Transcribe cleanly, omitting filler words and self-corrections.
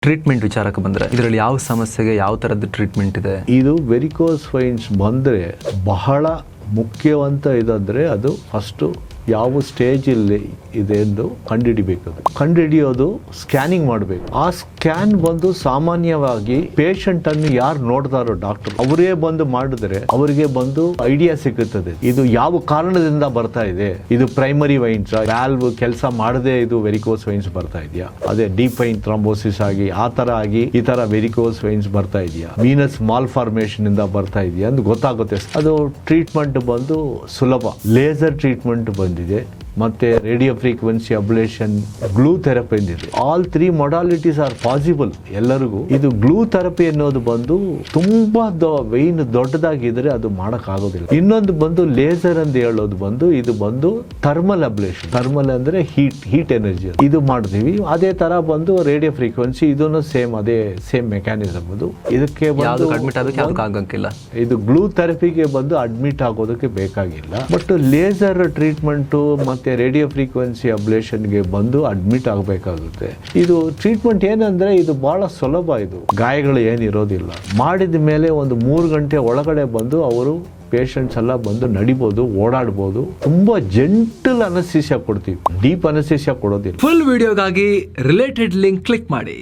Treatment ವಿಚಾರಕ್ಕೆ ಬಂದರೆ ಇದರಲ್ಲಿ ಯಾವ ಸಮಸ್ಯೆಗೆ ಯಾವ ಥರದ ಟ್ರೀಟ್ಮೆಂಟ್ ಇದೆ? ಇದು ವೆರಿಕೋಸ್ ವೈನ್ಸ್ ಬಂದರೆ ಬಹಳ ಮುಖ್ಯವಂತ ಇದಂದರೆ ಅದು ಫಸ್ಟು ಯಾವ ಸ್ಟೇಜಲ್ಲಿ ಇದೆ ಎಂದು ಕಂಡುಹಿಡಿಬೇಕು. ಕಂಡುಹಿಡಿಯೋದು ಸ್ಕ್ಯಾನಿಂಗ್ ಮಾಡಬೇಕು. ಆ ಸ್ಕ್ಯಾನ್ ಬಂದು ಸಾಮಾನ್ಯವಾಗಿ ಪೇಷಂಟ್ ಅನ್ನು ಯಾರು ನೋಡ್ತಾರೋ ಡಾಕ್ಟರ್ ಅವರೇ ಬಂದು ಮಾಡಿದ್ರೆ ಅವರಿಗೆ ಬಂದು ಐಡಿಯಾ ಸಿಗುತ್ತದೆ ಇದು ಯಾವ ಕಾರಣದಿಂದ ಬರ್ತಾ ಇದೆ. ಇದು ಪ್ರೈಮರಿ ವೈನ್ಸ್, ವ್ಯಾಲ್ವ್ ಕೆಲಸ ಮಾಡದೆ ಇದು ವೆರಿಕೋಸ್ ವೈನ್ಸ್ ಬರ್ತಾ ಇದೆಯಾ, ಅದೇ ಡೀಪ್ ವೈನ್ ಥ್ರಾಂಬೋಸಿಸ್ ಆಗಿ ಆ ತರ ಆಗಿ ಈ ತರ ವೆರಿಕೋಸ್ ವೈನ್ಸ್ ಬರ್ತಾ ಇದೆಯಾ, ವೀನಸ್ ಮಾಲ್ ಫಾರ್ಮೇಶನ್ ಇಂದ ಬರ್ತಾ ಇದೆಯಾ ಅಂತ ಗೊತ್ತಾಗುತ್ತೆ. ಅದು ಟ್ರೀಟ್ಮೆಂಟ್ ಬಂದು ಸುಲಭ. ಲೇಸರ್ ಟ್ರೀಟ್ಮೆಂಟ್ ಬಂದಿದೆ, ಮತ್ತೆ radio frequency ablation, glue therapy ಇದೆ. ಆಲ್ 3 ಮೊಡಾಲಿಟೀಸ್ ಆರ್ ಪಾಸಿಬಲ್ ಎಲ್ಲರಿಗೂ. ಇದು ಗ್ಲೂ ಥೆರಪಿ ಅನ್ನೋದು ಬಂದು ತುಂಬಾ ವೈನ್ ದೊಡ್ಡದಾಗಿದ್ರೆ ಅದು ಮಾಡಕ್ ಆಗೋದಿಲ್ಲ. ಇನ್ನೊಂದು ಬಂದು ಲೇಸರ್ ಅಂತ ಹೇಳೋದು ಬಂದು ಇದು ಬಂದು ಥರ್ಮಲ್ ಅಬ್ಲೇಷನ್. ಥರ್ಮಲ್ ಅಂದ್ರೆ ಹೀಟ್ ಎನರ್ಜಿ ಇದು ಮಾಡ್ತೀವಿ. ಅದೇ ತರ ಬಂದು ರೇಡಿಯೋ ಫ್ರೀಕ್ವೆನ್ಸಿ ಇದನ್ನು ಅದೇ ಸೇಮ್ ಮೆಕ್ಯಾನಿಸಮ್. ಅದು ಇದಕ್ಕೆ ಇದು ಗ್ಲೂ ಥೆರಪಿಗೆ ಬಂದು ಅಡ್ಮಿಟ್ ಆಗೋದಕ್ಕೆ ಬೇಕಾಗಿಲ್ಲ. ಬಟ್ ಲೇಸರ್ ಟ್ರೀಟ್ಮೆಂಟ್ ಮತ್ತೆ ರೇಡಿಯೋ ಫ್ರೀಕ್ವೆನ್ಸಿ ಅಬ್ಲೇಷನ್ಗೆ ಬಂದು ಅಡ್ಮಿಟ್ ಆಗಬೇಕಾಗುತ್ತೆ. ಇದು ಟ್ರೀಟ್ಮೆಂಟ್ ಏನಂದ್ರೆ ಇದು ಬಹಳ ಸುಲಭ. ಇದು ಗಾಯಗಳು ಏನಿರೋದಿಲ್ಲ. ಮಾಡಿದ ಮೇಲೆ ಒಂದು 3 ಗಂಟೆ ಒಳಗಡೆ ಬಂದು ಅವರು ಪೇಷಂಟ್ಸ್ ಎಲ್ಲ ಬಂದು ನಡಿಬಹುದು, ಓಡಾಡಬಹುದು. ತುಂಬಾ ಜೆಂಟಲ್ ಅನಸ್ತೇಸಿಯಾ ಕೊಡ್ತೀವಿ, ಡೀಪ್ ಅನಸ್ತೇಸಿಯಾ ಕೊಡೋದಿಲ್ಲ. ಫುಲ್ ವಿಡಿಯೋಗಾಗಿ ರಿಲೇಟೆಡ್ ಲಿಂಕ್ ಕ್ಲಿಕ್ ಮಾಡಿ.